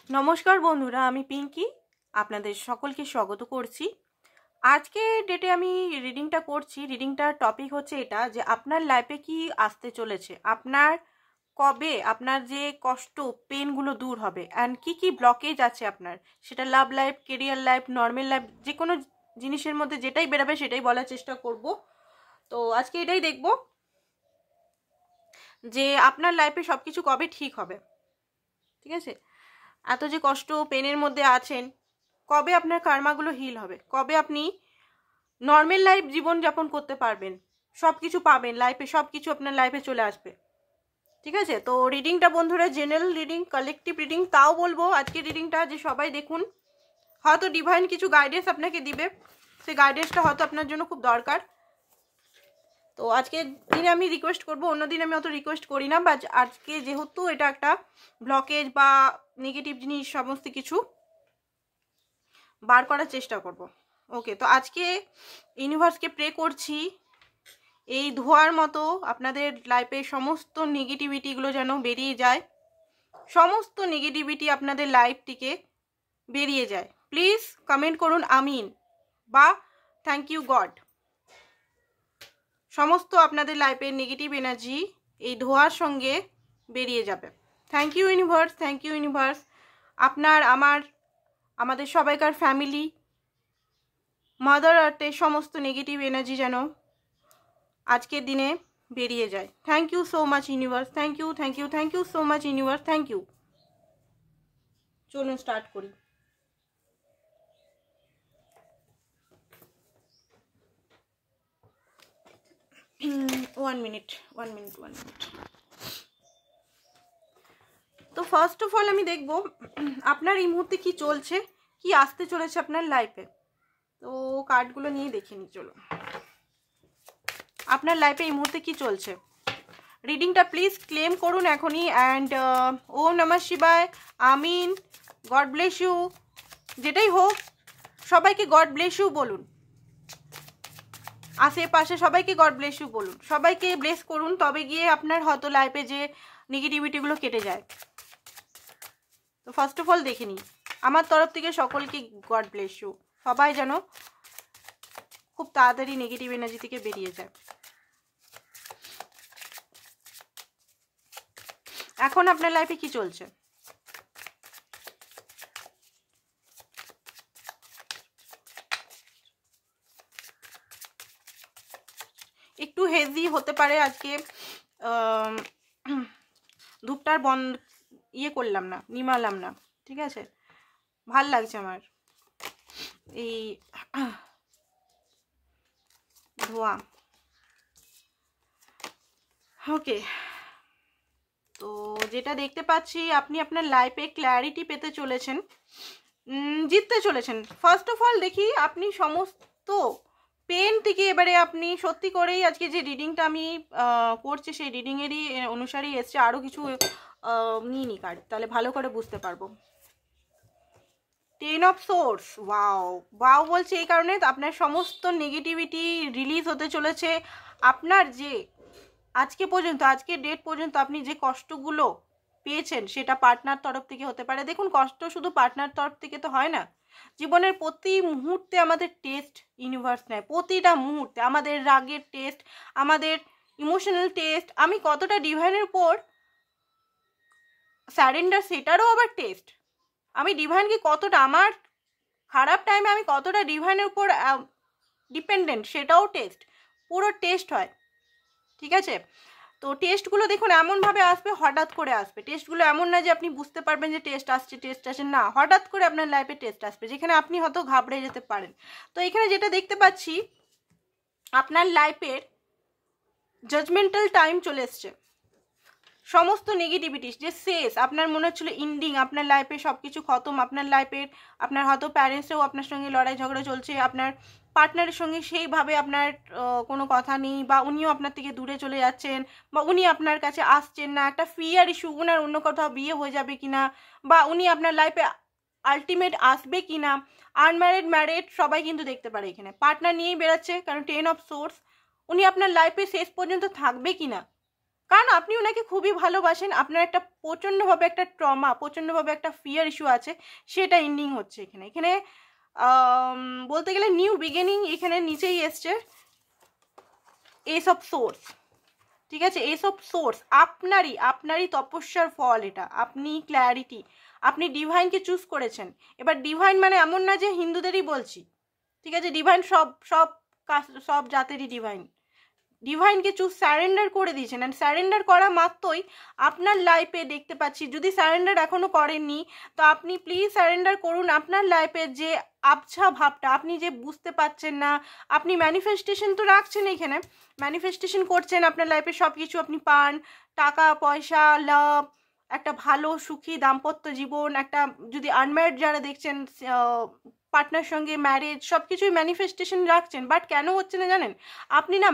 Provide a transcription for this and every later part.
নমস্কার বন্ধুরা, আমি পিঙ্কি আপনাদের সকলকে স্বাগত করছি। আজকে ডেটে আমি রিডিংটা করছি। রিডিংটার টপিক হচ্ছে এটা যে আপনার লাইফে কি আসতে চলেছে, আপনার কবে আপনার যে কষ্ট পেনগুলো দূর হবে, অ্যান্ড কি কি ব্লকেজ আছে আপনার, সেটা love life, career life, normal life, যে কোনো জিনিসের মধ্যে যেটাই বেরোবে সেটাই বলার চেষ্টা করব। তো আজকে এটাই দেখব যে আপনার লাইফে সব কিছু কবে ঠিক হবে। ঠিক আছে, এত যে কষ্ট পেনের মধ্যে আছেন, কবে আপনার কার্মাগুলো হিল হবে, কবে আপনি নর্মাল লাইফ জীবন যাপন করতে পারবেন, সব কিছু পাবেন লাইফে, সব কিছু আপনার লাইফে চলে আসবে। ঠিক আছে, তো রিডিংটা বন্ধুরা জেনারেল রিডিং, কালেকটিভ রিডিং, তাও বলবো আজকে রিডিংটা যে সবাই দেখুন, হয়তো ডিভাইন কিছু গাইডেন্স আপনাকে দিবে, সেই গাইডেন্সটা হয়তো আপনার জন্য খুব দরকার। তো আজকে দিনে আমি রিকোয়েস্ট করব, অন্যদিন আমি অত রিকোয়েস্ট করি না, বা আজকে যেহেতু এটা একটা ব্লকেজ বা নেগেটিভ জিনিস সমস্ত কিছু বার করার চেষ্টা করব। ওকে, তো আজকে ইউনিভার্সকে প্রে করছি এই ধোঁয়ার মতো আপনাদের লাইফে সমস্ত নেগেটিভিটিগুলো যেন বেরিয়ে যায়, সমস্ত নেগেটিভিটি আপনাদের লাইফ থেকে বেরিয়ে যায়। প্লিজ কমেন্ট করুন আমিন বা থ্যাংক ইউ গড। সমস্ত আপনাদের লাইফের নেগেটিভ এনার্জি এই ধোঁয়ার সঙ্গে বেরিয়ে যাবে। Thank you universe, thank you universe. আপনার, আমাদের সবাইকার ফ্যামিলি, মাদার আর্থের সমস্ত নেগেটিভ এনার্জি যেন আজকের দিনে বেরিয়ে যায়। Thank you so much universe, thank you, thank you, thank you so much universe, thank you. চলুন স্টার্ট করি। One minute. তো ফার্স্ট অফ অল আমি দেখব আপনার এই মুহূর্তে কি চলছে, কি আসতে চলেছে আপনার লাইফে। তো কার্ডগুলো নিয়ে দেখে নিই, চলো আপনার লাইফে এই মুহূর্তে কি চলছে। রিডিংটা প্লিজ ক্লেম করুন এখনই। অ্যান্ড ওম নমঃ শিবায়, আমিন, গড ব্লেস ইউ, যেটাই হোক সবাইকে গড ব্লেস ইউ বলুন, আশেপাশে সবাইকে গড ব্লেস ইউ বলুন, সবাইকে ব্লেস করুন, তবে গিয়ে আপনার হয়তো লাইফে যে নেগেটিভিটিগুলো কেটে যায়। তো ফার্স্ট অফ অল দেখে নিই, আমার তরফ থেকে সকলকে গড ব্লেস ইউ, সবাই যেন খুব তাড়াতাড়ি নেগেটিভ এনার্জি থেকে বেরিয়ে যায়। এখন আপনার লাইফে কি চলছে। একটু হেজি হতে পারে আজকে, ধূপটার বন্ধ করলাম না, নিমালাম না, ঠিক আছে। ভাল লাগছে আমার এই ধোয়া। ওকে, তো যেটা দেখতে পাচ্ছি আপনি আপনার লাইফে ক্ল্যারিটি পেতে চলেছেন, জিততে চলেছেন। ফার্স্ট অফ অল দেখি আপনি সমস্ত পেন থেকে এবারে আপনি সত্যি করেই, আজকে যে রিডিংটা আমি করছি সেই রিডিংয়েরই অনুসারেই এসছে, আরও কিছু নিয়ে নি কার্ড, তাহলে ভালো করে বুঝতে পারবো। 10 অফ সোর্স, ওয়াও বলছে এই কারণে আপনার সমস্ত নেগেটিভিটি রিলিজ হতে চলেছে। আপনার যে আজকে পর্যন্ত, আজকে ডেট পর্যন্ত আপনি যে কষ্টগুলো পেয়েছেন সেটা পার্টনার তরফ থেকে হতে পারে। দেখুন, কষ্ট শুধু পার্টনার তরফ থেকে তো হয় না, জীবনের প্রতি মুহূর্তে আমাদের টেস্ট ইউনিভার্স নেয়, প্রতিটা মুহূর্তে আমাদের রাগের টেস্ট, আমাদের ইমোশনাল টেস্ট, আমি কতটা ডিভাইনের উপর স্যারেন্ডার সেটারও আবার টেস্ট, আমি ডিভাইনকে কতটা, আমার খারাপ টাইমে আমি কতটা ডিভাইনের উপর ডিপেন্ডেন্ট সেটাও টেস্ট, পুরো টেস্ট হয়। ঠিক আছে, তো টেস্টগুলো দেখুন এমনভাবে আসবে, হঠাৎ করে আসবে টেস্টগুলো, এমন না যে আপনি বুঝতে পারবেন যে টেস্ট আসছে না, হঠাৎ করে আপনার লাইফে টেস্ট আসবে যেখানে আপনি হয়তো ঘাবড়ে যেতে পারেন। তো এখানে যেটা দেখতে পাচ্ছি আপনার লাইফের জাজমেন্টাল টাইম চলে এসছে, সমস্ত নেগেটিভিটি যে শেষ, আপনার মনে হচ্ছিল ইন্ডিং, আপনার লাইফে সব কিছু খতম, আপনার লাইফের আপনার হয়তো প্যারেন্টসেও আপনার সঙ্গে লড়াই ঝগড়া চলছে, আপনার পার্টনারের সঙ্গে সেইভাবে আপনার কোনো কথা নেই, বা উনিও আপনার থেকে দূরে চলে যাচ্ছেন, বা উনি আপনার কাছে আসছেন না, একটা ফিয়ার ইস্যু, ওনার অন্য কোথাও বিয়ে হয়ে যাবে কিনা, বা উনি আপনার লাইফে আলটিমেট আসবে কিনা, আনম্যারিড ম্যারিড সবাই কিন্তু দেখতে পারে এখানে পার্টনার নিয়েই বেরোচ্ছে, কারণ 10 অফ সোর্স, উনি আপনার লাইফে শেষ পর্যন্ত থাকবে কিনা, কারণ আপনি ওনাকে খুবই ভালোবাসেন, আপনার একটা প্রচণ্ডভাবে একটা ট্রমা, প্রচণ্ডভাবে একটা ফিয়ার ইস্যু আছে, সেটা এন্ডিং হচ্ছে এখানে। এখানে বলতে গেলে নিউ বিগিনিং এখানে নিচেই এসছে, এস অফ সোর্স। ঠিক আছে, এস অফ সোর্স আপনারই তপস্যার ফল এটা। আপনি ক্ল্যারিটি, আপনি ডিভাইনকে চুজ করেছেন। এবার ডিভাইন মানে এমন না যে হিন্দুদেরই বলছি, ঠিক আছে, ডিভাইন সব সব সব জাতেরই ডিভাইন। ডিভাইনকে চুজ স্যারেন্ডার করে দিয়েছেন, অ্যান্ড স্যারেন্ডার করা মাত্রই আপনার লাইফে দেখতে পাচ্ছি, যদি স্যারেন্ডার এখনও করেননি তো আপনি প্লিজ স্যারেন্ডার করুন। আপনার লাইফের যে আবছা ভাবটা, আপনি যে বুঝতে পারছেন না, আপনি ম্যানিফেস্টেশন তো রাখছেন, এখানে ম্যানিফেস্টেশন করছেন আপনার লাইফে সব কিছু আপনি পান, টাকা পয়সা, লাভ, একটা ভালো সুখী দাম্পত্য জীবন, একটা যদি আনম্যারিড যারা দেখছেন পার্টনার সঙ্গে ম্যারেজ, সব কিছুই ম্যানিফেস্টেশন রাখছেন, বাট কেন হচ্ছে না জানেন? আপনি না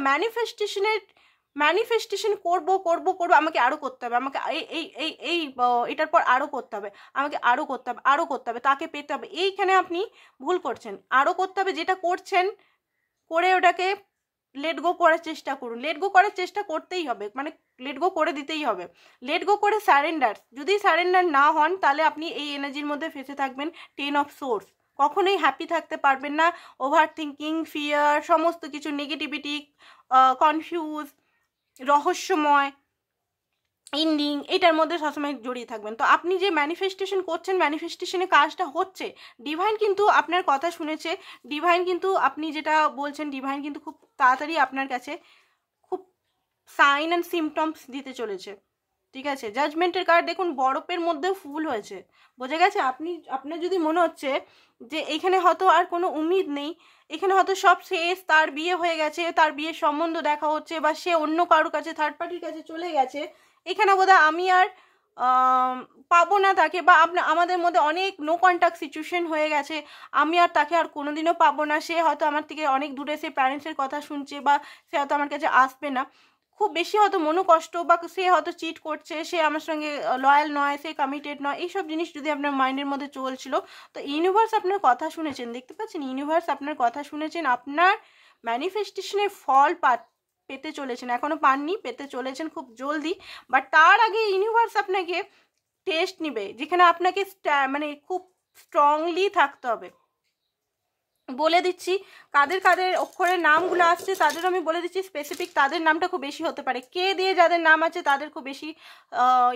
ম্যানিফেস্টেশন করবো, আমাকে আরও করতে হবে, আমাকে এটার পর আরও করতে হবে, আমাকে আরও করতে হবে, তাকে পেতে হবে। এইখানে আপনি ভুল করছেন। আরও করতে হবে যেটা করছেন, করে ওটাকে লেট গো করার চেষ্টা করুন। লেট গো করার চেষ্টা করতেই হবে, মানে লেট গো করে দিতেই হবে। লেট গো করে স্যারেন্ডার, যদি স্যারেন্ডার না হন তাহলে আপনি এই এনার্জির মধ্যে ফেসে থাকবেন, 10 অফ সোর্স। কখনোই হ্যাপি থাকতে পারবেন না। ওভার থিঙ্কিং, ফিয়ার, সমস্ত কিছু নেগেটিভিটি, কনফিউজ, রহস্যময় এন্ডিং, এটার মধ্যে সবসময় জড়িয়ে থাকবেন। তো আপনি যে ম্যানিফেস্টেশন করছেন, ম্যানিফেস্টেশনে কাজটা হচ্ছে, ডিভাইন কিন্তু আপনার কথা শুনেছে, ডিভাইন কিন্তু আপনি যেটা বলছেন, ডিভাইন কিন্তু খুব তাড়াতাড়ি আপনার কাছে খুব সাইন অ্যান্ড সিমটমস দিতে চলেছে। ঠিক আছে, জাজমেন্টের কার্ড দেখুন, বরফের মধ্যে ফুল হয়েছে, বোঝা গেছে। আপনার যদি মনে হচ্ছে যে এখানে হয়তো আর কোনো উম্মিদ নেই, এখানে হয়তো সব শেষ, তার বিয়ে হয়ে গেছে, তার বিয়ের সম্বন্ধ দেখা হচ্ছে, বা সে অন্য কারোর কাছে, থার্ড পার্টির কাছে চলে গেছে, এখানে বোধহয় আমি আর পাবো না তাকে, বা আমাদের মধ্যে অনেক নো কন্ট্যাক্ট সিচুয়েশন হয়ে গেছে, আমি আর তাকে আর কোনোদিনও পাবো না, সে হয়তো আমার থেকে অনেক দূরে, সে প্যারেন্টসের কথা শুনছে, বা সে হয়তো আমার কাছে আসবে না, খুব বেশি হয়তো মনোকষ্ট, বা সে হয়তো চিট করছে, সে আমার সঙ্গে লয়াল নয়, সে কমিটেড নয়, এইসব জিনিস যদি আপনার মাইন্ডের মধ্যে চলছিল, তো ইউনিভার্স আপনার কথা শুনেছেন, দেখতে পাচ্ছেন, ইউনিভার্স আপনার কথা শুনেছেন, আপনার ম্যানিফেস্টেশনের ফল পেতে চলেছেন, এখনো পাননি, পেতে চলেছেন খুব জলদি। বাট তার আগে ইউনিভার্স আপনাকে টেস্ট নিবে, যেখানে আপনাকে মানে খুব স্ট্রংলি থাকতে হবে। বলে দিচ্ছি কাদের কাদের অক্ষরের নামগুলো আসছে, তাদের আমি বলে দিচ্ছি স্পেসিফিক, তাদের নামটা খুব বেশি হতে পারে। কে দিয়ে যাদের নাম আছে তাদের খুব বেশি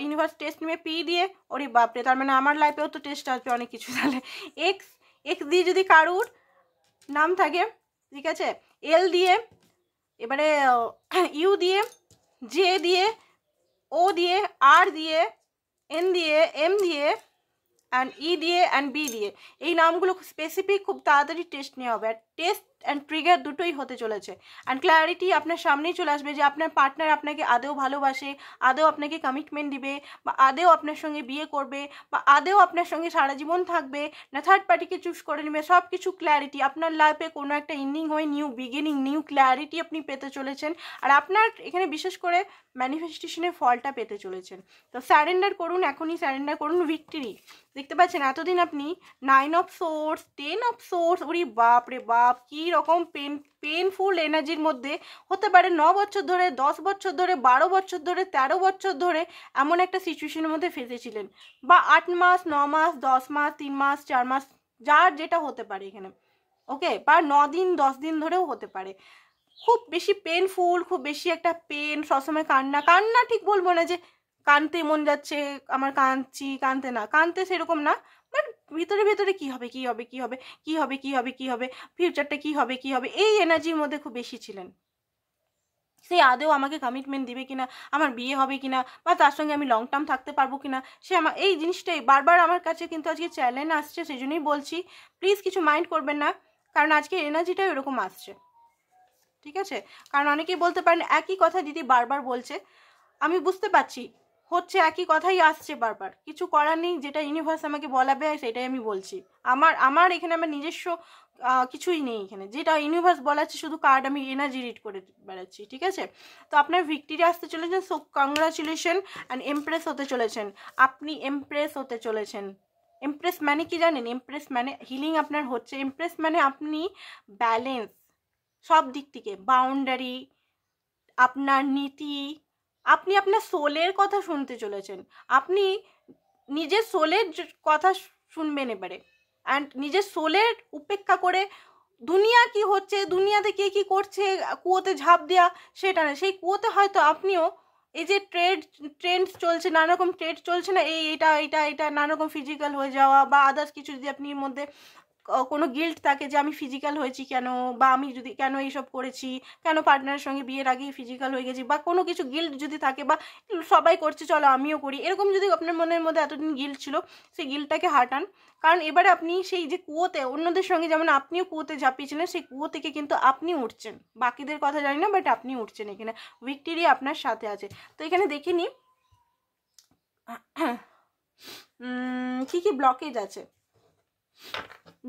ইউনিভার্স টেস্ট নেবে। পি দিয়ে, ওরে বাপরে, তার মানে আমার লাইফেও তো টেস্ট আসবে অনেক কিছু। তাহলে এক্স দিয়ে যদি কারুর নাম থাকে, ঠিক আছে, এল দিয়ে, এবারে ইউ দিয়ে, জে দিয়ে, ও দিয়ে, আর দিয়ে, এন দিয়ে, এম দিয়ে, অ্যান্ড ই দিয়ে, অ্যান্ড বি দিয়ে, এই নামগুলো স্পেসিফিক খুব তাড়াতাড়ি টেস্ট নেওয়া হবে। আর টেস্ট অ্যান্ড ট্রিগার দুটোই হতে চলেছে। অ্যান্ড ক্ল্যারিটি আপনার সামনেই চলে আসবে যে আপনার পার্টনার আপনাকে আদেও ভালোবাসে, আদেও আপনাকে কমিটমেন্ট দিবে, বা আদেও আপনার সঙ্গে বিয়ে করবে, বা আদেও আপনার সঙ্গে সারা জীবন থাকবে, না থার্ড পার্টিকে চুজ করে নেবে, সব কিছু ক্ল্যারিটি। আপনার লাইফে কোনো একটা এন্ডিং হয়ে নিউ বিগিনিং, নিউ ক্ল্যারিটি আপনি পেতে চলেছেন। আর আপনার এখানে বিশেষ করে ম্যানিফেস্টেশনের ফলটা পেতে চলেছেন। তো স্যারেন্ডার করুন, এখনই স্যারেন্ডার করুন, ভিক্টরি। দেখতে পাচ্ছেন এতদিন আপনি 9 অফ সোর্স, 10 অফ সোর্স, ওরে বাপ রে বাপ, কী রকম পেনফুল এনার্জির মধ্যে হতে পারে। 9 বছর ধরে, 10 বছর ধরে, 12 বছর ধরে, 13 বছর ধরে এমন একটা সিচুয়েশনের মধ্যে ফেসেছিলেন, বা 8 মাস, 9 মাস, 10 মাস, 3 মাস, 4 মাস, যার যেটা হতে পারে এখানে, ওকে, বা 9 দিন 10 দিন ধরেও হতে পারে। খুব বেশি পেনফুল, খুব বেশি একটা পেন, সবসময় কান্না ঠিক বলবো না যে কানতে মন যাচ্ছে আমার, কাঁদছি, কানতে সেরকম না, বাট ভিতরে ভিতরে কী হবে, ফিউচারটা কী হবে, এই এনার্জির মধ্যে খুব বেশি ছিলেন। সে আদেও আমাকে কমিটমেন্ট দিবে কিনা, আমার বিয়ে হবে কিনা, বা তার সঙ্গে আমি লং টার্ম থাকতে পারবো কিনা, সে আমার এই জিনিসটাই বারবার আমার কাছে কিন্তু আজকে চ্যালেঞ্জ আসছে, সেই জন্যই বলছি, প্লিজ কিছু মাইন্ড করবেন না, কারণ আজকে এনার্জিটাই এরকম আসছে। ঠিক আছে, কারণ অনেকেই বলতে পারেন একই কথা দিদি বারবার বলছে, আমি বুঝতে পারছি, হচ্ছে একই কথাই আসছে বারবার, কিছু করার নেই, যেটা ইউনিভার্স আমাকে বলাবে সেটাই আমি বলছি। আমার এখানে আমার নিজস্ব কিছুই নেই এখানে, যেটা ইউনিভার্স বলাচ্ছে শুধু কার্ড আমি এনার্জি রিড করে বেড়াচ্ছি। ঠিক আছে, তো আপনার ভিক্টরি আসতে চলেছেন, সো কংগ্রাচুলেশন, অ্যান্ড এমপ্রেস হতে চলেছেন, আপনি এমপ্রেস হতে চলেছেন। এমপ্রেস মানে কি জানেন? এমপ্রেস মানে হিলিং আপনার হচ্ছে, এমপ্রেস মানে আপনি ব্যালেন্স সব দিক থেকে, বাউন্ডারি, আপনার নীতি, আপনি আপনার সোলের কথা শুনতে চলেছেন, আপনি নিজের সোলের কথা শুনবেন এবারে। অ্যান্ড নিজের সোলের উপেক্ষা করে দুনিয়া কি হচ্ছে, দুনিয়াতে কে কি করছে, কুয়োতে ঝাঁপ দেওয়া সেটা না। সেই কুয়োতে হয়তো আপনিও এই যে ট্রেন্ড চলছে, নানা রকম ট্রেন্ড চলছে না, এটা নানা রকম ফিজিক্যাল হয়ে যাওয়া বা আদার্স কিছু যদি আপনি মধ্যে কোনো গিল্ট থাকে যে আমি ফিজিক্যাল হয়েছি কেন, বা আমি যদি কেন এইসব করেছি, কেন পার্টনারের সঙ্গে বিয়ের আগেই ফিজিক্যাল হয়ে গেছি, বা কোনো কিছু গিল্ট যদি থাকে, বা সবাই করছে চলো আমিও করি, এরকম যদি আপনার মনের মধ্যে এতদিন গিল্ট ছিল, সেই গিল্টটাকে হাঁটান। কারণ এবারে আপনি সেই যে কুয়োতে, অন্যদের সঙ্গে যেমন আপনিও কুয়োতে ঝাঁপিয়েছিলেন, সেই কুয়ো থেকে কিন্তু আপনি উঠছেন, বাকিদের কথা জানি না, বাট আপনি উঠছেন। এখানে ভিক্টরি আপনার সাথে আছে। তো এখানে দেখে নিই কী কী ব্লকেজ আছে।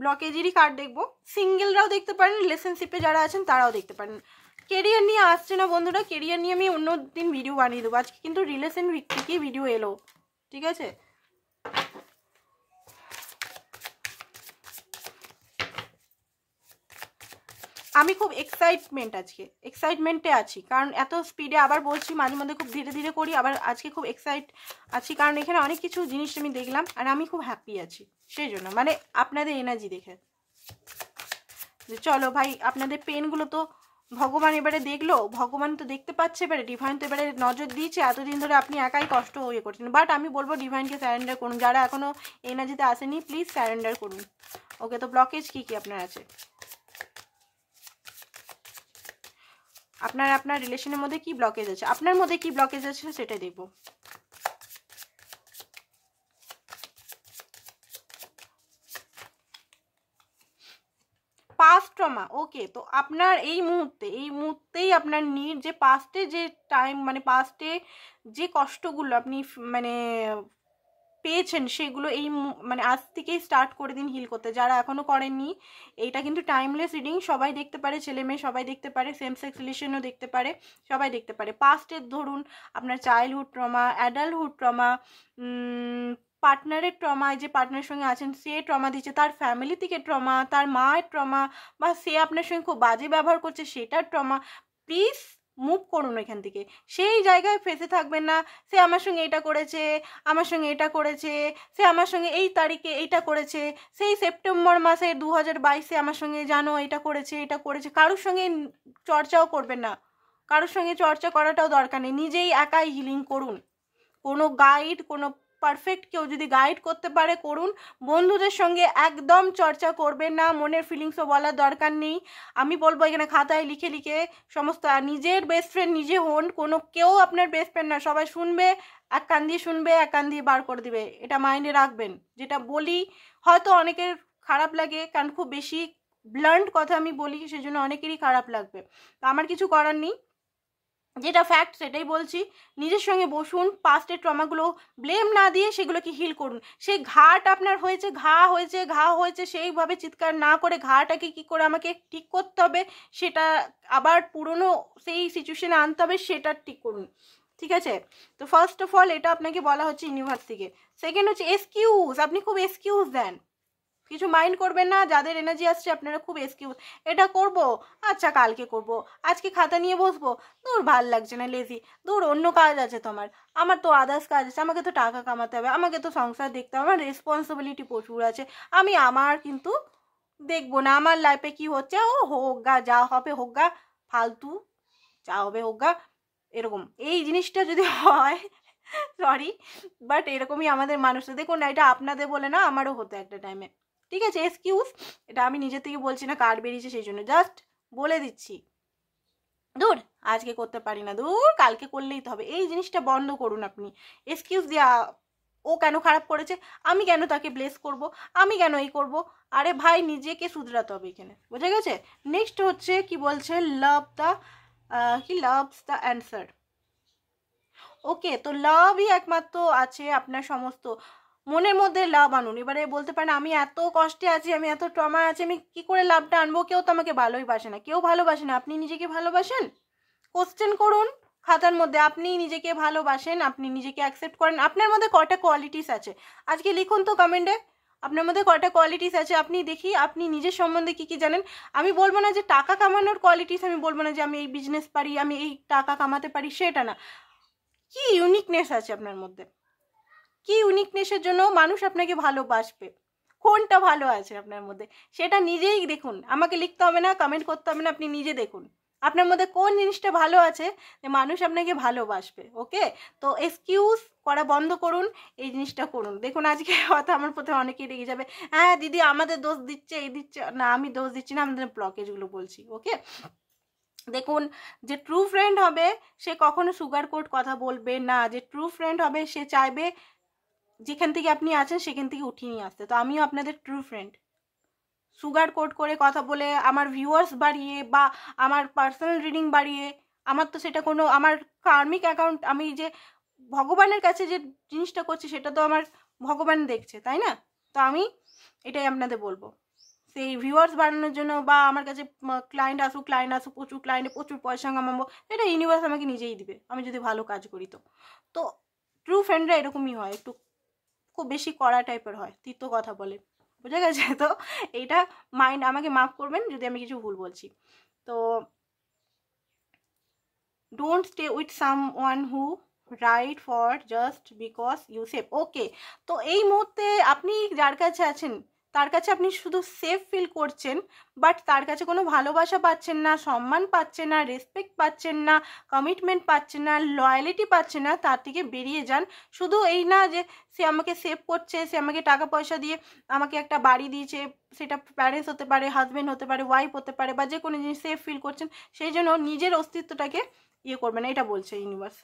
ব্লকেজেরই কার্ড দেখবো, সিঙ্গেলরাও দেখতে পারেন, রিলেশনশিপে যারা আছেন তারাও দেখতে পারেন। কেরিয়ার নিয়ে আসছে না বন্ধুরা, কেরিয়ার নিয়ে আমি অন্য দিন ভিডিও বানিয়ে দেবো, আজকে কিন্তু রিলেশন থেকে ভিডিও এলো, ঠিক আছে। আমি খুব এক্সাইটমেন্টে আছি, কারণ এত স্পিডে আবার বলছি, মাঝে মধ্যে খুব ধীরে ধীরে করি, আবার আজকে খুব আছি, কারণ এখানে অনেক কিছু জিনিস আমি দেখলাম আর আমি খুব হ্যাপি আছি সেই জন্য, মানে আপনাদের এনার্জি দেখে যে চলো ভাই আপনাদের পেনগুলো তো ভগবান এবারে দেখলো, ভগবান তো দেখতে পাচ্ছে, এবারে ডিভাইন তো এবারে নজর দিয়েছে। এতদিন ধরে আপনি একাই কষ্ট হয়ে করছেন, বাট আমি বলবো ডিভাইনকে স্যারেন্ডার করুন, যারা এখনো এনার্জিতে আসেনি প্লিজ স্যারেন্ডার করুন। ওকে, তো ব্লকেজ কি কি আপনার আছে, আপনার রিলেশনের মধ্যে কি ব্লকেজ আছে, আপনার মধ্যে কি ব্লকেজ আছে সেটাই দেখবো। পাস্ট ট্রমা, ওকে, তো আপনার এই মুহূর্তেই আপনার নিড যে পাস্টে যে টাইম, মানে পাস্টে যে কষ্টগুলো আপনি মানে পেয়েছেন, সেগুলো এই মানে আজ থেকেই স্টার্ট করে দিন হিল করতে, যারা এখনও করেননি। এইটা কিন্তু টাইমলেস রিডিং, সবাই দেখতে পারে, ছেলে মেয়ে সবাই দেখতে পারে, সেম সেক্স রিলেশনও দেখতে পারে, সবাই দেখতে পারে। পাস্টের ধরুন আপনার চাইল্ডহুড ট্রমা, অ্যাডাল্টহুড ট্রমা, পার্টনারের ট্রমা, যে পার্টনারের সঙ্গে আছেন সে ট্রমা দিচ্ছে, তার ফ্যামিলি থেকে ট্রমা, তার মায়ের ট্রমা, বা সে আপনার সঙ্গে খুব বাজে ব্যবহার করছে সেটার ট্রমা। প্লিজ মুভ করুন এখান থেকে, সেই জায়গায় ফেসে থাকবেন না। সে আমার সঙ্গে এটা করেছে, আমার সঙ্গে এটা করেছে, সে আমার সঙ্গে এই তারিখে এইটা করেছে, সেই সেপ্টেম্বর মাসে 2022-এ আমার সঙ্গে জানো এটা করেছে। কারোর সঙ্গে চর্চাও করবেন না, কারোর সঙ্গে চর্চা করাটাও দরকার নেই, নিজেই একাই হিলিং করুন। কোনো গাইড, কোনো পারফেক্ট কেউ যদি গাইড করতে পারে করুন। বন্ধুদের সঙ্গে একদম চর্চা করবেন না, মনের ফিলিংসও বলার দরকার নেই। আমি বলবো এখানে খাতায় লিখে সমস্ত, নিজের বেস্ট ফ্রেন্ড নিজে হন, কোনো কেউ আপনার বেস্ট ফ্রেন্ড না, সবাই শুনবে, এক কান দিয়ে শুনবে, এক কান দিয়ে বার করে দিবে, এটা মাইন্ডে রাখবেন। যেটা বলি হয়তো অনেকের খারাপ লাগে, কারণ খুব বেশি ব্লান্ট কথা আমি বলি, সেজন্য অনেকেরই খারাপ লাগবে, তো আমার কিছু করার নেই, যেটা ফ্যাক্ট সেটাই বলছি। নিজের সঙ্গে বসুন, পাস্টের ট্রমাগুলো ব্লেম না দিয়ে সেগুলোকে হিল করুন। সেই ঘাট আপনার হয়েছে, ঘা হয়েছে সেইভাবে চিৎকার না করে ঘাটাকে কি করে আমাকে ঠিক করতে হবে, সেটা আবার পুরনো সেই সিচুয়েশনে আনতে হবে, সেটা ঠিক করুন, ঠিক আছে। তো ফার্স্ট অফ অল এটা আপনাকে বলা হচ্ছে ইউনিভার্স থেকে। সেকেন্ড হচ্ছে এক্সকিউজ, আপনি খুব এক্সকিউজ দেন, কিছু মাইন্ড করবেন না, যাদের এনার্জি আসছে আপনারা খুব এক্সকিউজ, এটা করব, আচ্ছা কালকে করব, আজকে খাতা নিয়ে বসবো, দূর ভাল লাগছে না, লেজি, দূর অন্য কাজ আছে তোমার, আমার তো আদার্স কাজ আছে, আমাকে তো টাকা কামাতে হবে, আমাকে তো সংসার দেখতে হবে, আমার রেসপন্সিবিলিটি প্রচুর আছে, আমি আমার কিন্তু দেখবো না, আমার লাইফে কি হচ্ছে, ও হোক গা, যা হবে হোক গা, ফালতু যা হবে হোক গা, এরকম এই জিনিসটা যদি হয়, সরি বাট এরকমই আমাদের মানুষরা, দেখুন এটা আপনাদের বলে না, আমারও হতো একটা টাইমে, ঠিক আছে। এক্সকিউজ, এটা আমি নিজে থেকে বলছি না, কার্ড বেরিয়েছে সেই জন্য জাস্ট বলে দিচ্ছি, দূর আজকে করতে পারি না, দূর কালকে করলেই তো হবে, এই জিনিসটা বন্ধ করুন আপনি। এক্সকিউজ দেওয়া, ও কেন খারাপ করেছে, আমি কেন তাকে ব্লেস করব, আমি কেন এই করব, আরে ভাই নিজেকে শুধরাতে হবে এখানে, বুঝে গেছে। নেক্সট হচ্ছে কি বলছে, লাভস দ্য অ্যান্সার। ওকে, তো লাভই একমাত্র আছে আপনার সমস্ত, মনের মধ্যে লাভ আনুন। এবারে বলতে পারেন আমি এত কষ্টে আছি, আমি এত ট্রমা আছে, আমি কি করে লাভটা আনবো, কেউ তো আমাকে ভালোই বাসে না, কেউ ভালোবাসে না, আপনি নিজেকে ভালোবাসেন, কোশ্চেন করুন খাতার মধ্যে, আপনি নিজেকে ভালোবাসেন, আপনি নিজেকে অ্যাকসেপ্ট করেন, আপনার মধ্যে কয়টা কোয়ালিটিস আছে আজকে লিখুন তো কমেন্টে, আপনার মধ্যে কয়টা কোয়ালিটিস আছে, আপনি দেখি আপনি নিজের সম্বন্ধে কি কি জানেন। আমি বলবো না যে টাকা কামানোর কোয়ালিটিস, আমি বলবো না যে আমি এই বিজনেস পারি, আমি এই টাকা কামাতে পারি, সেটা না, কি ইউনিকনেস আছে আপনার মধ্যে, কি ইউনিকনেসের জন্য মানুষ আপনাকে ভালোবাসবে, কোনটা ভালো আছে আপনার মধ্যে সেটা নিজেই দেখুন। আমাকে লিখতে হবে না, কমেন্ট করতে হবে না, আপনি নিজে দেখুন আপনার মধ্যে কোন জিনিসটা ভালো আছে যে মানুষ আপনাকে ভালোবাসবে। ওকে, তো এক্সকিউজ করা বন্ধ করুন, এই জিনিসটা করুন। দেখুন আজকে কথা আমার প্রথমে অনেকেই রেগে যাবে, হ্যাঁ দিদি আমাদের দোষ দিচ্ছে, এই দিচ্ছে না, আমি দোষ দিচ্ছি না, আমাদের ব্লকেজগুলো বলছি। ওকে, দেখুন যে ট্রু ফ্রেন্ড হবে সে কখনো সুগার কোট কথা বলবে না, যে ট্রু ফ্রেন্ড হবে সে চাইবে যেখান থেকে আপনি আছেন সেখান থেকে উঠিয়ে নিয়ে আসতে। তো আমিও আপনাদের ট্রু ফ্রেন্ড। সুগার কোট করে কথা বলে আমার ভিউয়ার্স বাড়িয়ে বা আমার পার্সোনাল রিডিং বাড়িয়ে আমার তো সেটা কোনো, আমার কার্মিক অ্যাকাউন্ট, আমি যে ভগবানের কাছে যে জিনিসটা করছি সেটা তো আমার ভগবান দেখছে, তাই না? তো আমি এটাই আপনাদের বলবো, সেই ভিউয়ার্স বাড়ানোর জন্য বা আমার কাছে ক্লায়েন্ট আসুক প্রচুর ক্লায়েন্টে প্রচুর পয়সা কামাবো, এটা ইউনিভার্স আমাকে নিজেই দিবে আমি যদি ভালো কাজ করি। তো ট্রু ফ্রেন্ডরা এরকমই হয়, একটু খুব বেশি কড়া টাইপের হয়, তিতো কথা বলে, বুঝা গেছে? তো এইটা মাইন্ড, আমাকে মাফ করবেন যদি আমি কিছু ভুল বলছি। তো don't stay with someone who right for just because you safe. Okay, তো এই মুহূর্তে আপনি যার কাছে আছেন তার কাছে আপনি শুধু সেফ ফিল করছেন, বাট তার কাছে কোনো ভালোবাসা পাচ্ছেন না, সম্মান পাচ্ছেন না, রেসপেক্ট পাচ্ছেন না, কমিটমেন্ট পাচ্ছেন না, লয়ালিটি পাচ্ছেন না, তার থেকে বেরিয়ে যান। শুধু এই না যে সে আমাকে সেভ করছে, সে আমাকে টাকা পয়সা দিয়ে আমাকে একটা বাড়ি দিয়েছে, সেটা প্যারেন্টস হতে পারে, হাজব্যান্ড হতে পারে, ওয়াইফ হতে পারে, বা যে কোনো জিনিস সেফ ফিল করছেন, সেই জন্য নিজের অস্তিত্বটাকে ইয়ে করবে না, এটা বলছে ইউনিভার্স।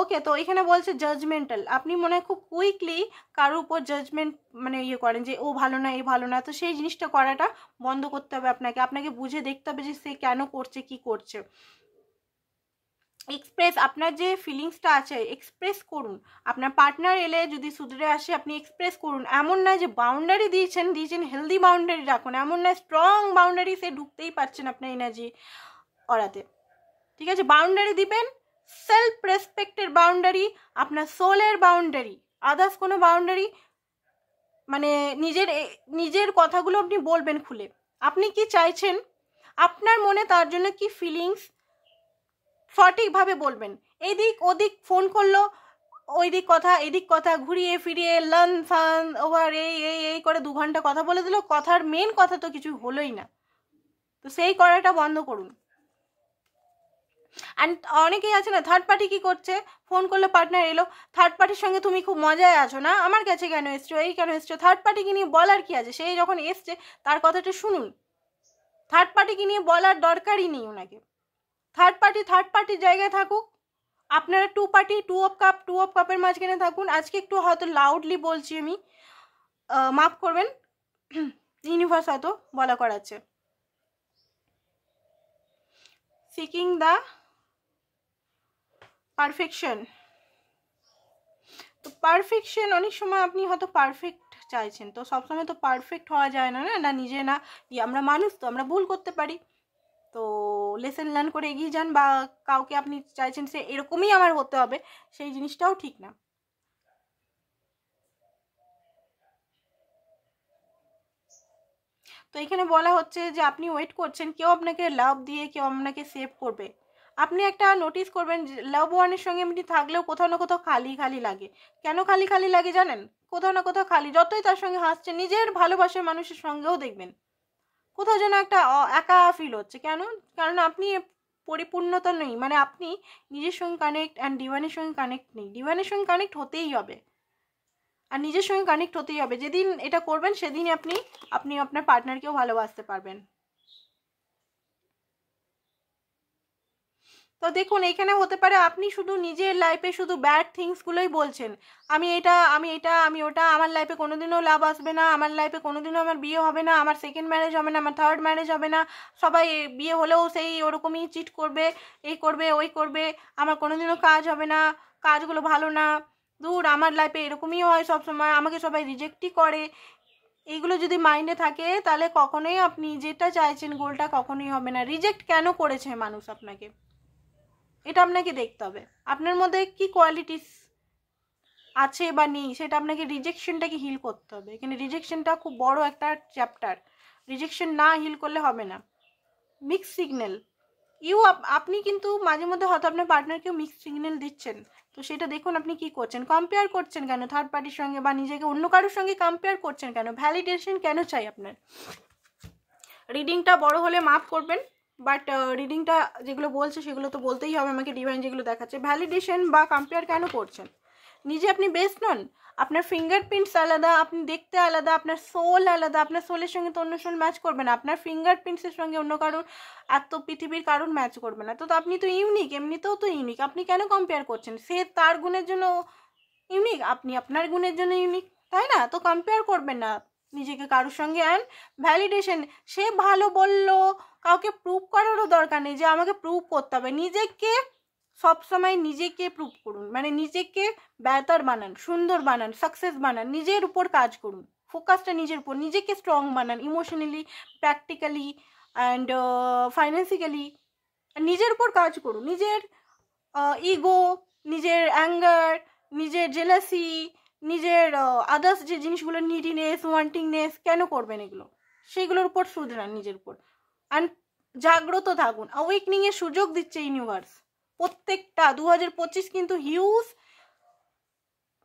ওকে, তো এখানে বলছে জাজমেন্টাল, আপনি মনে হয় খুব কুইকলি কারোর উপর জাজমেন্ট মানে ইয়ে করেন যে ও ভালো না, এই ভালো না, তো সেই জিনিসটা করাটা বন্ধ করতে হবে আপনাকে। আপনাকে বুঝে দেখতে হবে যে সে কেন করছে, কি করছে। এক্সপ্রেস, আপনার যে ফিলিংসটা আছে এক্সপ্রেস করুন। আপনার পার্টনার এলে যদি শুধরে আসে আপনি এক্সপ্রেস করুন। এমন নয় যে বাউন্ডারি দিয়েছেন হেলদি বাউন্ডারি রাখুন, এমন নয় স্ট্রং বাউন্ডারি সে ঢুকতেই পারছেন আপনার এনার্জি ওরাতে। ঠিক আছে, বাউন্ডারি দিবেন, সেলফ রেসপেক্টের বাউন্ডারি, আপনার সোলের বাউন্ডারি, আদার্স কোনো বাউন্ডারি মানে নিজের কথাগুলো আপনি বলবেন খুলে, আপনি কি চাইছেন, আপনার মনে তার জন্য কি ফিলিংস সঠিকভাবে বলবেন। এদিক ওদিক ফোন করলো, ওই দিক কথা এদিক কথা, ঘুরিয়ে ফিরিয়ে লার্ন ফান ওভার এই এই এই করে 2 ঘন্টা কথা বলে দিল, কথার মেন কথা তো কিছু হলোই না। তো সেই করাটা বন্ধ করুন। অ্যান্ড অনেকেই আছে না, থার্ড পার্টি কী করছে, ফোন করলো পার্টনার এলো, থার্ড পার্টির সঙ্গে তুমি খুব মজায় আছো না, আমার কাছে কেন এসছো, এই কেন এসছো, থার্ড পার্টিকে নিয়ে বলার কি আছে, সেই যখন এসছে তার কথাটা শুনুন। থার্ড পার্টিকে নিয়ে বলার দরকারই নেই ওনাকে। থার্ড পার্টির জায়গায় থাকুক, আপনারা টু অফ কাপের মাঝখানে থাকুন। আজকে একটু হয়তো লাউডলি বলছি আমি, মাফ করবেন, ইউনিভার্স হয়তো বলা করাচ্ছে। সিকিং দ্য পারফেকশন, তো পারফেকশন অনেক সময় আপনি হয়তো পারফেক্ট চাইছেন, তো সবসময় তো পারফেক্ট হওয়া যায় না, না নিজে না, আমরা মানুষ তো আমরা ভুল করতে পারি। তো লেসন লার্ন করে এগিয়ে যান, বা কাউকে আপনি চাইছেন সে এরকমই আমার হতে হবে, সেই জিনিসটাও ঠিক না। তো এখানে বলা হচ্ছে যে আপনি ওয়েট করছেন কেউ আপনাকে লাভ দিয়ে কেউ আপনাকে সেভ করবে। আপনি একটা নোটিস করবেন যে লাভ ওয়ানের সঙ্গে এমনি থাকলেও কোথাও না কোথাও খালি খালি লাগে। কেন খালি খালি লাগে জানেন? কোথাও না কোথাও খালি, যতই তার সঙ্গে হাসছেন নিজের ভালোবাসার মানুষের সঙ্গেও দেখবেন কোথাও যেন একটা একা ফিল হচ্ছে। কেন? কারণ আপনি পরিপূর্ণতা নেই, মানে আপনি নিজের সঙ্গে কানেক্ট অ্যান্ড ডিভাইনের সঙ্গে কানেক্ট নেই। ডিভাইনের সঙ্গে কানেক্ট হতেই হবে আর নিজের সঙ্গে কানেক্ট হতেই হবে। যেদিন এটা করবেন সেদিনই আপনি আপনার পার্টনারকেও ভালোবাসতে পারবেন। তো দেখুন এখানে হতে পারে আপনি শুধু নিজের লাইফে শুধু ব্যাড থিংসগুলোই বলছেন, আমি এটা আমি ওটা, আমার লাইফে কোনোদিনও লাভ আসবে না, আমার লাইফে কোনোদিনও আমার বিয়ে হবে না, আমার সেকেন্ড ম্যারেজ হবে না, আমার থার্ড ম্যারেজ হবে না, সবাই বিয়ে হলেও সেই ওরকমই চিট করবে, এই করবে ওই করবে, আমার কোনোদিনও কাজ হবে না, কাজগুলো ভালো না, দূর আমার লাইফে এরকমই হয় সব সময়, আমাকে সবাই রিজেক্টই করে। এইগুলো যদি মাইন্ডে থাকে তাহলে কখনোই আপনি যেটা চাইছেন গোলটা কখনোই হবে না। রিজেক্ট কেন করেছে মানুষ আপনাকে, এটা আপনাকে দেখতে হবে। আপনার মধ্যে কি কোয়ালিটিস আছে বা নেই সেটা আপনাকে রিজেকশনটাকে হিল করতে হবে। এখানে রিজেকশনটা খুব বড় একটা চ্যাপ্টার, রিজেকশন না হিল করলে হবে না। মিক্স সিগন্যাল, আপনি কিন্তু মাঝে মধ্যে হয়তো আপনার পার্টনারকেও মিক্স সিগন্যাল দিচ্ছেন, তো সেটা দেখুন আপনি কি করছেন, কম্পেয়ার করছেন কেন থার্ড পার্টির সঙ্গে, বা নিজেকে অন্য কারোর সঙ্গে কম্পেয়ার করছেন কেন, ভ্যালিডেশন কেন চাই আপনার। রিডিংটা বড় হলে মাফ করবেন, বাট রিডিংটা যেগুলো বলছে সেগুলো তো বলতেই হবে আমাকে, ডিভাইন যেগুলো দেখাচ্ছে। ভ্যালিডেশন বা কম্পেয়ার কেন করছেন? নিজে আপনি বেস্ট নন? আপনার ফিঙ্গারপ্রিন্টস আলাদা, আপনি দেখতে আলাদা, আপনার সোল আলাদা, আপনার সোলের সঙ্গে তো অন্য সোল ম্যাচ করবে না, আপনার ফিঙ্গারপ্রিন্টসের সঙ্গে অন্য কারোর এত পৃথিবীর কারোর ম্যাচ করবে না। তো আপনি তো ইউনিক, এমনিতেও তো ইউনিক, আপনি কেন কম্পেয়ার করছেন? সে তার গুণের জন্য ইউনিক, আপনি আপনার গুণের জন্য ইউনিক, তাই না? তো কম্পেয়ার করবেন না নিজেকে কারোর সঙ্গে। অ্যান্ড ভ্যালিডেশন, সে ভালো বললো, কাউকে প্রুভ করারও দরকার নেই যে আমাকে প্রুভ করতে হবে। নিজেকে সবসময় নিজেকে প্রুভ করুন, মানে নিজেকে বেটার বানান, সুন্দর বানান, সাকসেস বানান, নিজের উপর কাজ করুন, ফোকাসটা নিজের উপর, নিজেকে স্ট্রং বানান ইমোশনালি, প্র্যাকটিক্যালি অ্যান্ড ফাইন্যান্সিক্যালি। নিজের উপর কাজ করুন, নিজের ইগো, নিজের অ্যাঙ্গার, নিজের জেলাসি, নিজের আদার্স যে জিনিসগুলো নিডিনেস, ওয়ান্টিংনেস কেন করবেন এগুলো, সেইগুলোর উপর শুধরান নিজের উপর। অ্যান্ড জাগ্রত থাকুন, অ্যাওয়েকনিংয়ের সুযোগ দিচ্ছে ইউনিভার্স প্রত্যেকটা। 2025 কিন্তু হিউজ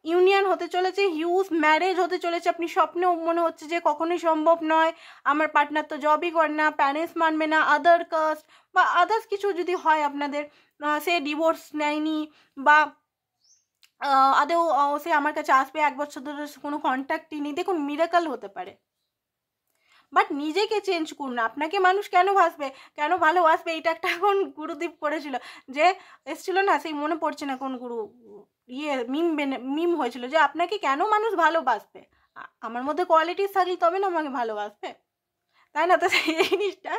ইউনিয়ন হতে চলেছে, হিউজ ম্যারেজ হতে চলেছে। আপনি স্বপ্নেও মনে হচ্ছে যে কখনোই সম্ভব নয়, আমার পার্টনার তো জবই করে না, প্যারেন্টস মানবে না, আদার কাস্ট বা আদার্স কিছু যদি হয় আপনাদের, সে ডিভোর্স নেয়নি বা আদেও সে আমার কাছে আসবে, 1 বছর ধরে কোনো কন্ট্যাক্টই নেই, দেখুন মিরাকল হতে পারে। বাট নিজেকে চেঞ্জ করুন। আপনাকে মানুষ কেন ভাসবে, কেন ভালোবাসবে, এটা একটা এখন গুরুদীপ করেছিল, যে এসছিল না, সেই মনে পড়ছে না কোন গুরু, মিম হয়েছিল যে আপনাকে কেন মানুষ ভালোবাসবে, আমার মধ্যে কোয়ালিটিস থাকলে তবে না আমাকে ভালোবাসবে, তাই না? তো সেই জিনিসটা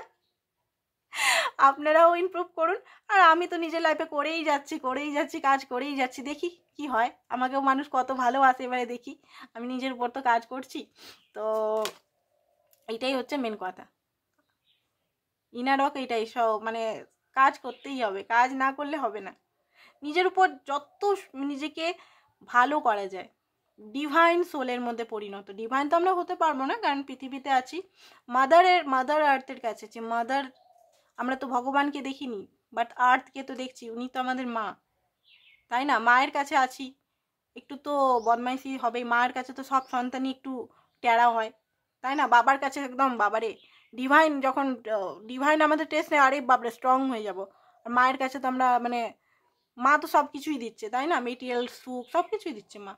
আপনারাও ইমপ্রুভ করুন। আর আমি তো নিজের লাইফে করেই যাচ্ছি, কাজ করেই যাচ্ছি, দেখি কি হয়, আমাকেও মানুষ কত ভালোবাসে এবারে দেখি। আমি নিজের উপর তো কাজ করছি, তো এইটাই হচ্ছে মেন কথা। ইনারক এইটাই সব, মানে কাজ করতেই হবে, কাজ না করলে হবে না। নিজের উপর যত নিজেকে ভালো করা যায়, ডিভাইন সোলের মধ্যে পরিণত। ডিভাইন তো আমরা হতে পারবো না, কারণ পৃথিবীতে আছি মাদার আর্থের কাছে আছি। মাদার, আমরা তো ভগবানকে দেখিনি, বাট আর্থকে তো দেখছি, উনি তো আমাদের মা, তাই না? মায়ের কাছে আছি, একটু তো বদমাইশি হবে, মায়ের কাছে তো সব সন্তানই একটু টেরা হয়, তাই না? বাবার কাছে একদম বাবারে, ডিভাইন যখন ডিভাইন আমাদের টেস্ট নেয়, আরে বাবরে স্ট্রং হয়ে যাব। আর মায়ের কাছে তো আমরা মানে, মা তো সব কিছুই দিচ্ছে, তাই না? মেটেরিয়াল, সুখ, সব কিছুই দিচ্ছে মা।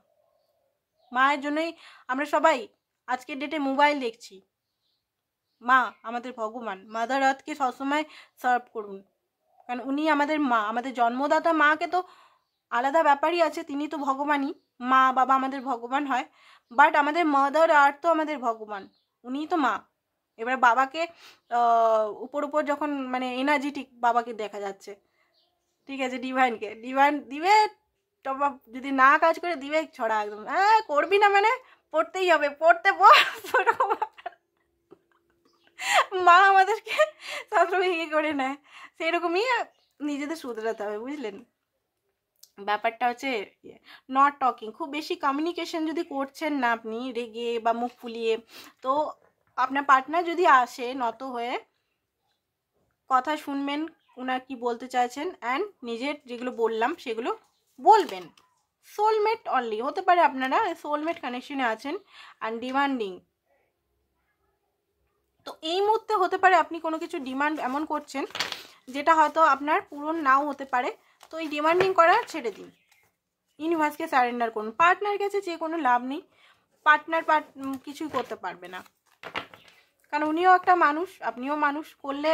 মায়ের জন্যই আমরা সবাই আজকের ডেটে মোবাইল দেখছি। মা আমাদের ভগবান, মাদার আর্থকে সবসময় সার্ভ করুন, কারণ উনি আমাদের মা, আমাদের জন্মদাতা। মাকে তো আলাদা ব্যাপারই আছে, তিনি তো ভগবানই, মা বাবা আমাদের ভগবান হয়, বাট আমাদের মাদার আর্থ তো আমাদের ভগবান, উনিই তো মা। এবার বাবাকে উপর যখন মানে এনার্জেটিক বাবাকে দেখা যাচ্ছে, ঠিক আছে, ডিভাইন দিবে টপ আপ, যদি না কাজ করে দিবে ছড়া একদম, হ্যাঁ করবি না মানে পড়তেই হবে, পড়তে মা আমাদেরকে সবসময় ইয়ে করে নেয়, সেরকমই নিজেদের শুধরাতে হবে, বুঝলেন? ব্যাপারটা হচ্ছে নট টকিং, খুব বেশি কমিউনিকেশন যদি করছেন না আপনি রেগে বা মুখ ফুলিয়ে, তো আপনার পার্টনার যদি আসে নত হয়ে, কথা শুনবেন ওনার কি বলতে চাইছেন, অ্যান্ড নিজের যেগুলো বললাম সেগুলো বলবেন। সোলমেট অনলি হতে পারে, আপনারা সোলমেট কানেকশনে আছেন অ্যান্ড ডিমান্ডিং। তো এই মুহূর্তে হতে পারে আপনি কোনো কিছু ডিমান্ড এমন করছেন যেটা হয়তো আপনার পূরণ নাও হতে পারে, তো এই ডিমান্ডিং করা ছেড়ে দিন, ইউনিভার্সকে সারেন্ডার করুন। পার্টনার কাছে যে কোনো লাভ নেই, পার্টনার কিছুই করতে পারবে না, কারণ উনিও একটা মানুষ, আপনিও মানুষ, করলে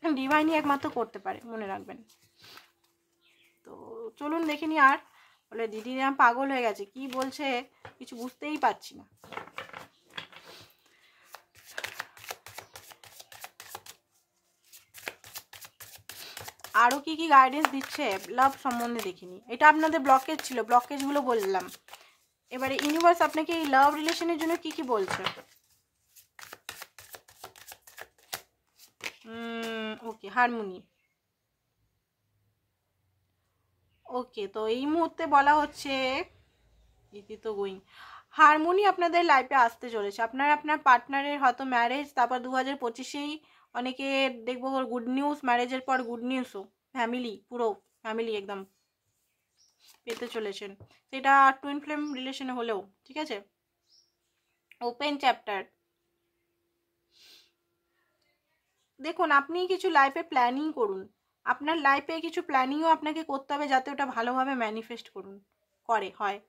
ডিভাইনই একমাত্র করতে পারে, মনে রাখবেন। তো চলুন দেখে নি। আর বলে দিদি আমি পাগল হয়ে গেছে, কি বলছে কিছু বুঝতেই পারছি না। আরও কি কি গাইডেন্স দিচ্ছে লাভ সম্বন্ধে দেখিনি, এটা আপনাদের ব্লকেজ ছিল, ব্লকেজগুলো বললাম। এবারে ইউনিভার্স আপনাকে এই লাভ রিলেশনের জন্য কি কি বলছে। ওকে, হারমোনি। ওকে, তো এই মুহূর্তে বলা হচ্ছে ইতি তো গোয়িং, হারমোনি আপনাদের লাইফে আসতে চলেছে। আপনার পার্টনারের হয়তো ম্যারেজ, তারপর 2025-এই অনেকে দেখবো গুড নিউজ, ম্যারেজের পর গুড নিউজও, ফ্যামিলি, পুরো ফ্যামিলি একদম পেতে চলেছেন, সেটা টুইন ফ্লেম রিলেশনে হলেও। ঠিক আছে, ওপেন চ্যাপ্টার। দেখুন, আপনি কিছু লাইফে প্ল্যানিং করুন, আপনার লাইফে কিছু প্ল্যানিংও আপনাকে করতে হবে যাতে ওটা ভালোভাবে ম্যানিফেস্ট হয়।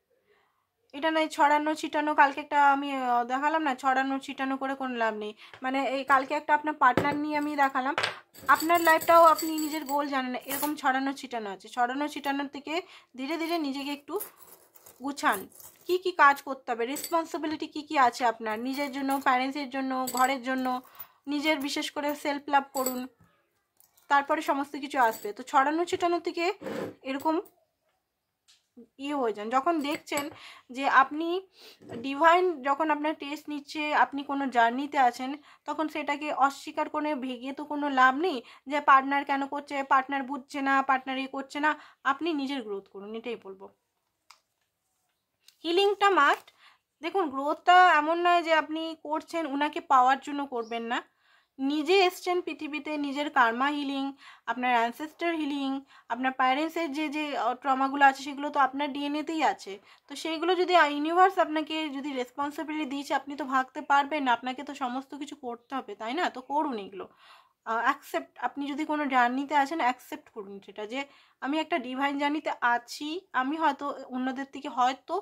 এটা নয় ছড়ানো ছিটানো, কালকে একটা আমি দেখালাম না, ছড়ানো ছিটানো করে কোনো লাভ নেই। মানে এই কালকে একটা আপনার পার্টনার নিয়ে আমি দেখালাম, আপনার লাইফটাও আপনি নিজের গোল জানেন না, এরকম ছড়ানো ছিটানো আছে। ছড়ানো ছিটানোর থেকে ধীরে ধীরে নিজেকে একটু গুছান, কি কি কাজ করতে হবে, রেসপন্সিবিলিটি কি কি আছে আপনার নিজের জন্য, প্যারেন্টসের জন্য, ঘরের জন্য, নিজের বিশেষ করে সেলফ লাভ করুন, তারপরে সমস্ত কিছু আসবে। তো ছড়ানো ছিটানো থেকে এরকম হয়ে যান। যখন দেখছেন যে আপনি ডিভাইন যখন আপনার টেস্ট নিচ্ছে, আপনি কোনো জার্নিতে আছেন, তখন সেটাকে অস্বীকার করে ভেঙে তো কোনো লাভ নেই যে পার্টনার কেন করছে, পার্টনার বুঝছে না, পার্টনার করছে না। আপনি নিজের গ্রোথ করুন, এটাই বলবো। হিলিংটা মাস্ট। দেখুন, গ্রোথটা এমন নয় যে আপনি করছেন উনাকে পাওয়ার জন্য করবেন না। নিজে এসছেন পৃথিবীতে, নিজের কার্মা হিলিং, আপনার অ্যানসেস্টার হিলিং, আপনার প্যারেন্টসের যে ট্রমাগুলো আছে সেগুলো তো আপনার ডিএনএতেই আছে। তো সেইগুলো যদি ইউনিভার্স আপনাকে যদি রেসপন্সিবিলিটি দিয়েছে, আপনি তো ভাগতে পারবেন না, আপনাকে তো সমস্ত কিছু করতে হবে, তাই না? তো করুন এগুলো, অ্যাকসেপ্ট। আপনি যদি কোনো জার্নিতে আছেন, অ্যাকসেপ্ট করুন সেটা, যে আমি একটা ডিভাইন জার্নিতে আছি। আমি হয়তো অন্যদের থেকে হয়তো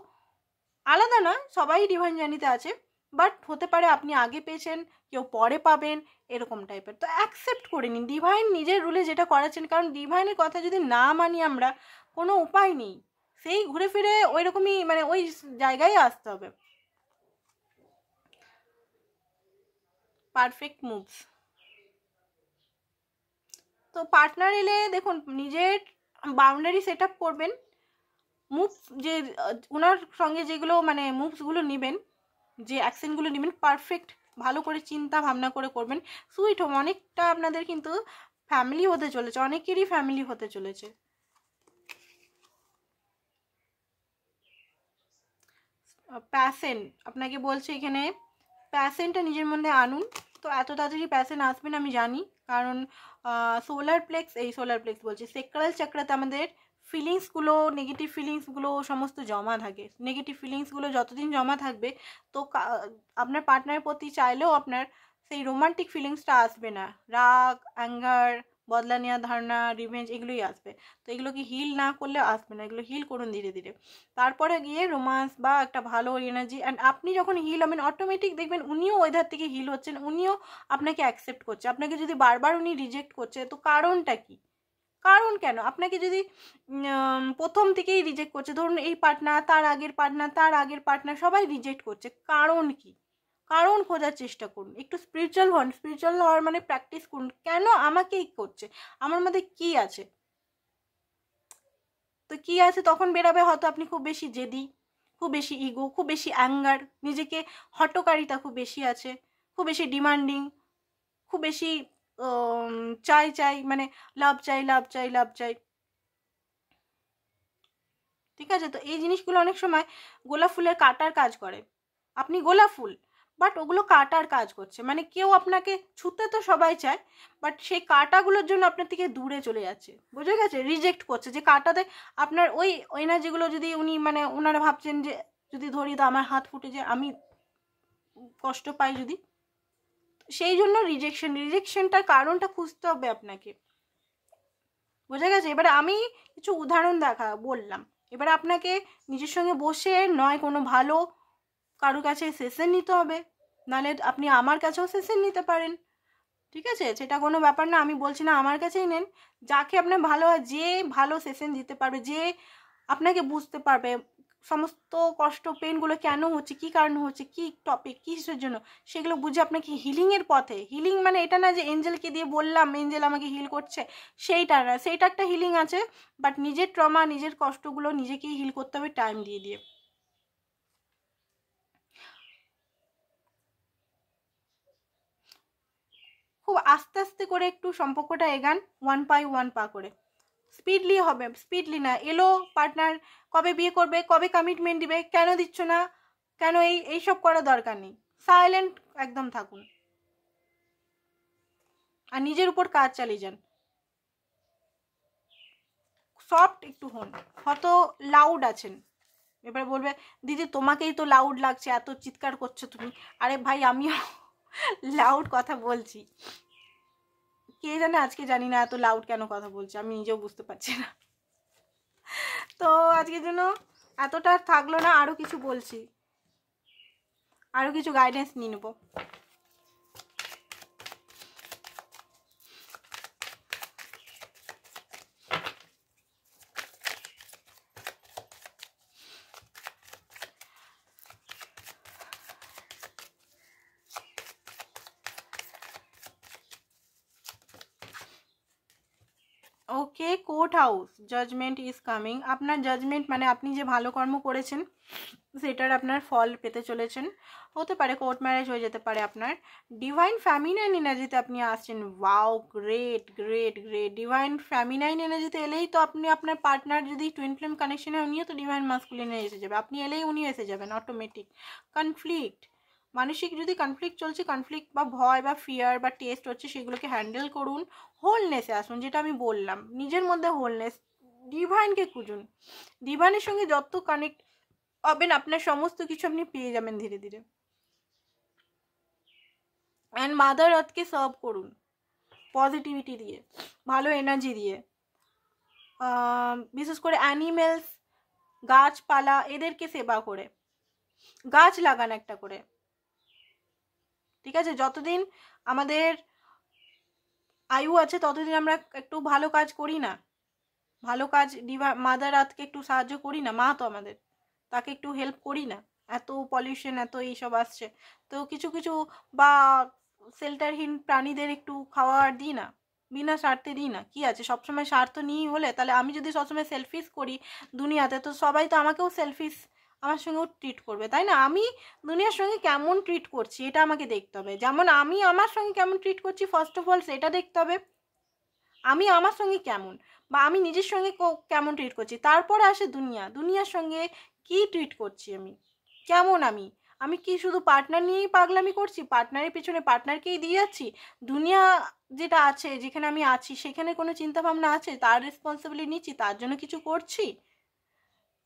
আলাদা নয়, সবাই ডিভাইন জার্নিতে আছে, বাট হতে পারে আপনি আগে পেয়েছেন, কেউ পরে পাবেন, এরকম টাইপের। তো অ্যাকসেপ্ট করে নিন, ডিভাইন নিজের রুলে যেটা করাচ্ছেন। কারণ ডিভাইনের কথা যদি না মানি আমরা, কোনো উপায় নেই, সেই ঘুরে ফিরে ওই রকমই মানে ওই জায়গায় আসতে হবে। Perfect moves. তো পার্টনার এলে দেখুন, নিজের বাউন্ডারি সেট আপ করবেন। মুভ যে ওনার সঙ্গে যেগুলো মানে মুভসগুলো নেবেন, যে অ্যাকশনগুলো নেবেন, পারফেক্ট ভালো করে চিন্তা ভাবনা করে করবেন। সুইট হোম, অনেকটা আপনাদের কিন্তু ফ্যামিলি হতে চলেছে, অনেকেরই ফ্যামিলি হতে চলেছে। প্যাশন আপনাকে বলছে এখানে, প্যাশনটা নিজের মধ্যে আনুন। তো এত তাড়াতাড়ি প্যাশন আসবে না আমি জানি, কারণ সোলার প্লেক্স বলছি, সেক্রাল চক্রাতে আমাদের ফিলিংসগুলো, নেগেটিভ ফিলিংসগুলো সমস্ত জমা থাকে। নেগেটিভ ফিলিংসগুলো যতদিন জমা থাকবে, তো আপনার পার্টনারের প্রতি চাইলেও আপনার সেই রোমান্টিক ফিলিংসটা আসবে না। রাগ, অ্যাঙ্গার, বদলা নেওয়ার ধারণা, রিভেঞ্জ, এগুলোই আসবে। তো এগুলোকে হিল না করলে আসবে না, এগুলো হিল করুন ধীরে ধীরে, তারপরে গিয়ে রোমান্স বা একটা ভালো এনার্জি। অ্যান্ড আপনি যখন হিল হবেন, অটোমেটিক দেখবেন উনিও ওইধার থেকে হিল হচ্ছেন, উনিও আপনাকে অ্যাকসেপ্ট করছে। আপনাকে যদি বারবার উনি রিজেক্ট করছে, তো কারণটা কি? কারণ কেন আপনাকে যদি প্রথম থেকেই রিজেক্ট করছে, ধরুন এই পার্টনার, তার আগের পার্টনার, তার আগের পার্টনার, সবাই রিজেক্ট করছে, কারণ কি? কারণ খোঁজার চেষ্টা করুন, একটু স্পিরিচুয়াল হন। স্পিরিচুয়াল হওয়ার মানে প্র্যাকটিস করুন, কেন আমাকেই করছে, আমার মধ্যে কি আছে? তো কি আছে তখন বেরাবে, হয়তো আপনি খুব বেশি জেদি, খুব বেশি ইগো, খুব বেশি অ্যাঙ্গার, নিজেকে হটকারিতা খুব বেশি আছে, খুব বেশি ডিমান্ডিং, খুব বেশি চাই চাই, মানে লাভ চাই লাভ চাই লাভ চাই। ঠিক আছে, তো এই জিনিসগুলো অনেক সময় গোলাপ ফুলের কাটার কাজ করে। আপনি গোলাপ ফুল, বাট ওগুলো কাটার কাজ করছে, মানে কেউ আপনাকে ছুতে তো সবাই চায়, বাট সেই কাটাগুলোর জন্য আপনার থেকে দূরে চলে যাচ্ছে, বুঝে গেছে, রিজেক্ট করছে। যে কাটাতে আপনার ওই এনার্জিগুলো যদি উনি মানে ওনারা ভাবছেন যে যদি ধরি তো আমার হাত ফুটে যায়, আমি কষ্ট পাই যদি, সেই জন্য রিজেকশনটার কারণটা খুঁজতে হবে আপনাকে, বোঝা গেছে? এবারে আমি কিছু উদাহরণ বললাম, এবার আপনাকে নিজের সঙ্গে বসে নয় কোনো ভালো কারোর কাছে সেশন নিতে হবে, নাহলে আপনি আমার কাছেও সেশন নিতে পারেন। ঠিক আছে, সেটা কোনো ব্যাপার না, আমি বলছি না আমার কাছেই নেন। যাকে আপনার ভালো হয়, যে ভালো সেশন দিতে পারবে, যে আপনাকে বুঝতে পারবে সমস্ত কষ্ট পেনগুলো কেন হচ্ছে, কি কারণে হচ্ছে, কি টপিক, কিসের জন্য, সেগুলো বুঝে আপনাকে হিলিংয়ের পথে। হিলিং মানে এটা না যে এঞ্জেলকে দিয়ে বললাম এঞ্জেল আমাকে হিল করছে, সেইটা না, সেইটা একটা হিলিং আছে, বাট নিজের ট্রমা, নিজের কষ্টগুলো নিজেকেই হিল করতে হবে টাইম দিয়ে দিয়ে। খুব আস্তে আস্তে করে একটু সম্পর্কটা এগান, 1 পা করে, স্পিডলি হবে, স্পিডলি না। এলো পার্টনার, কবে বিয়ে করবে, কবে কমিটমেন্ট দিবে, কেন দিচ্ছ না, কেন এইসব করার দরকার নেই, সাইলেন্ট একদম থাকুন আর নিজের উপর কাজ চালিয়ে যান। সফট একটু হন। হয়তো লাউড আছেন, এবার বলবে দিদি তোমাকেই তো লাউড লাগছে, এত চিৎকার করছো তুমি। আরে ভাই আমিও লাউড কথা বলছি, কে জানে আজকে জানি না এত লাউড কেন কথা বলছি, আমি নিজেও বুঝতে পারছি না। তো আজকের জন্য এতটা থাকলো না, আরও কিছু বলছি, আরও কিছু গাইডেন্স নিয়ে নেবো। Okay, court house, judgement is coming. আপনার জাজমেন্ট মানে আপনি যে ভালো কর্ম করেছেন সেটার আপনার ফল পেতে চলেছেন। হতে পারে কোর্ট ম্যারেজ হয়ে যেতে পারে আপনার। ডিভাইন ফ্যামিনাইন এনার্জিতে আপনি আসছেন। Wow, great great great. Divine feminine এনার্জিতে এলেই তো আপনি আপনার পার্টনার যদি টুইন ফ্লেম কানেকশনে, উনিও তো ডিভাইন মাস্কুলিনে এসে যাবে, আপনি এলেই উনিও এসে যাবেন অটোমেটিক। কনফ্লিক্ট, মানসিক যদি কনফ্লিক্ট চলছে, কনফ্লিক্ট বা ভয় বা ফিয়ার বা টেস্ট হচ্ছে, সেগুলোকে হ্যান্ডেল করুন। হোলনেসে আসুন, যেটা আমি বললাম, নিজের মধ্যে হোলনেস। ডিভাইনকে খুঁজুন, ডিভাইনের সঙ্গে যত কানেক্ট হবেন আপনার সমস্ত কিছু আপনি পেয়ে যাবেন ধীরে ধীরে। অ্যান্ড মাদার আর্থকে সার্ভ করুন পজিটিভিটি দিয়ে, ভালো এনার্জি দিয়ে। বিশেষ করে অ্যানিমেলস, গাছপালা, এদেরকে সেবা করে। গাছ লাগান একটা করে, ঠিক আছে? যতদিন আমাদের আয়ু আছে ততদিন আমরা একটু ভালো কাজ করি না? ভালো কাজ মাদার আর্থকে একটু সাহায্য করি না? মা তো আমাদের, তাকে একটু হেল্প করি না? এত পলিউশন, এত এইসব আসছে, তো কিছু কিছু বা শেল্টারহীন প্রাণীদের একটু খাওয়ার দিই না? বিনা স্বার্থে দিই না? কি আছে, সবসময় স্বার্থ নিয়েই হলে? তাহলে আমি যদি সবসময় সেলফিশ করি দুনিয়াতে, তো সবাই তো আমাকেও সেলফিশ আমার সঙ্গেও ট্রিট করবে, তাই না? আমি দুনিয়ার সঙ্গে কেমন ট্রিট করছি এটা আমাকে দেখতে হবে। যেমন আমি আমার সঙ্গে কেমন ট্রিট করছি ফার্স্ট অফ অল সেটা দেখতে হবে, আমি আমার সঙ্গে কেমন, বা আমি নিজের সঙ্গে কেমন ট্রিট করছি। তারপরে আসে দুনিয়া, দুনিয়ার সঙ্গে কি ট্রিট করছি আমি, কেমন আমি কি শুধু পার্টনার নিয়েই পাগলামি করছি, পার্টনারের পিছনে পার্টনারকেই দিয়ে যাচ্ছি? দুনিয়া যেটা আছে, যেখানে আমি আছি, সেখানে কোনো চিন্তাভাবনা আছে, তার রেসপন্সিবিলিটি নিচ্ছি, তার জন্য কিছু করছি?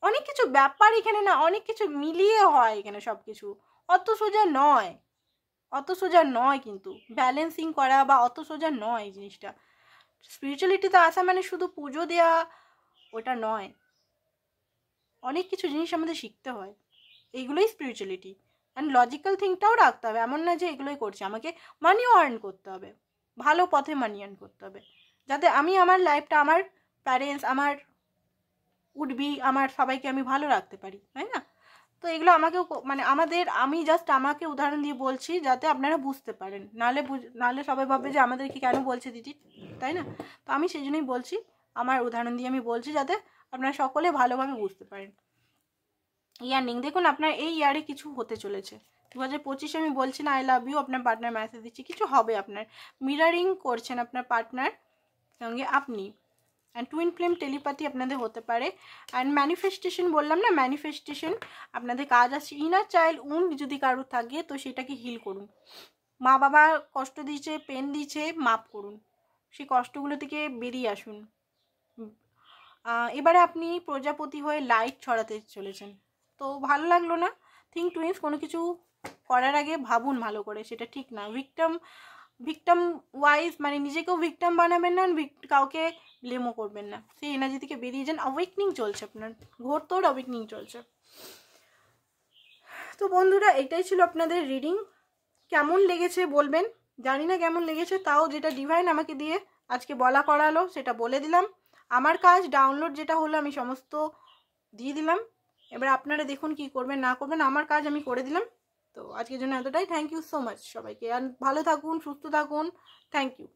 অনেক কিছু ব্যাপার এখানে না, অনেক কিছু মিলিয়ে হয় এখানে সব কিছু। অত সোজা নয়, অত সোজা নয় কিন্তু ব্যালেন্সিং করা, বা অত সোজা নয় জিনিসটা। স্পিরিচুয়ালিটিতে আসা মানে শুধু পুজো দেওয়া ওটা নয়, অনেক কিছু জিনিস আমাদের শিখতে হয়, এইগুলোই স্পিরিচুয়ালিটি। অ্যান্ড লজিক্যাল থিংটাও রাখতে হবে, এমন না যে এগুলোই করছি। আমাকে মানিও আর্ন করতে হবে, ভালো পথে মানি আর্ন করতে হবে, যাতে আমি আমার লাইফটা, আমার প্যারেন্টস, আমার উডবি, আমার সবাইকে আমি ভালো রাখতে পারি, তাই না? তো এগুলো আমাকেও মানে আমি জাস্ট আমাকে উদাহরণ দিয়ে বলছি যাতে আপনারা বুঝতে পারেন, নাহলে সবাই ভাববে যে আমাদেরকে কেন বলছে দিদি, তাই না? তো আমি সেই জন্যই বলছি, আমার উদাহরণ দিয়ে আমি বলছি যাতে আপনারা সকলে ভালোভাবে বুঝতে পারেন। ইয়ার্নিং দেখুন, আপনার এই ইয়ারে কিছু হতে চলেছে। 2025 আমি বলছি না আই লাভ ইউ, আপনার পার্টনার মেসেজ দিচ্ছি, কিছু হবে। আপনার মিরারিং করছেন আপনার পার্টনার সঙ্গে আপনি, অ্যান্ড টুইন ফ্লেম টেলিপ্যাথি আপনাদের হতে পারে। অ্যান্ড ম্যানিফেস্টেশন বললাম না, ম্যানিফেস্টেশন আপনাদের কাজ আছে। ইনার চাইল্ড উন্ড যদি কারোর থাকে তো সেটাকে হিল করুন। মা বাবা কষ্ট দিয়েছে, পেন দিয়েছে, মাপ করুন, সেই কষ্টগুলো থেকে বেরিয়ে আসুন। এবারে আপনি প্রজাপতি হয়ে লাইট ছড়াতে চলেছেন। তো ভালো লাগলো না? থিঙ্ক টুইন্স, কোনো কিছু করার আগে ভাবুন ভালো করে, সেটা ঠিক না। ভিকটাম ওয়াইজ মানে নিজেকেও ভিকটাম বানাবেন না, কাউকে ব্লেমও করবেন না, সেই এনার্জি থেকে বেরিয়ে যান। অ্যাওয়েকনিং চলছে আপনার, ঘোরতোড় অ্যাওয়েকনিং চলছে। তো বন্ধুরা, এটাই ছিল আপনাদের রিডিং। কেমন লেগেছে বলবেন, জানি না কেমন লেগেছে, তাও যেটা ডিভাইন আমাকে দিয়ে আজকে বলা করালো সেটা বলে দিলাম। আমার কাজ ডাউনলোড যেটা হলো আমি সমস্ত দিয়ে দিলাম, এবার আপনারা দেখুন কি করবেন না করবেন, আমার কাজ আমি করে দিলাম। তো আজকের জন্য এতটাই, থ্যাংক ইউ সো মাচ সবাইকে, আর ভালো থাকুন, সুস্থ থাকুন, থ্যাংক ইউ।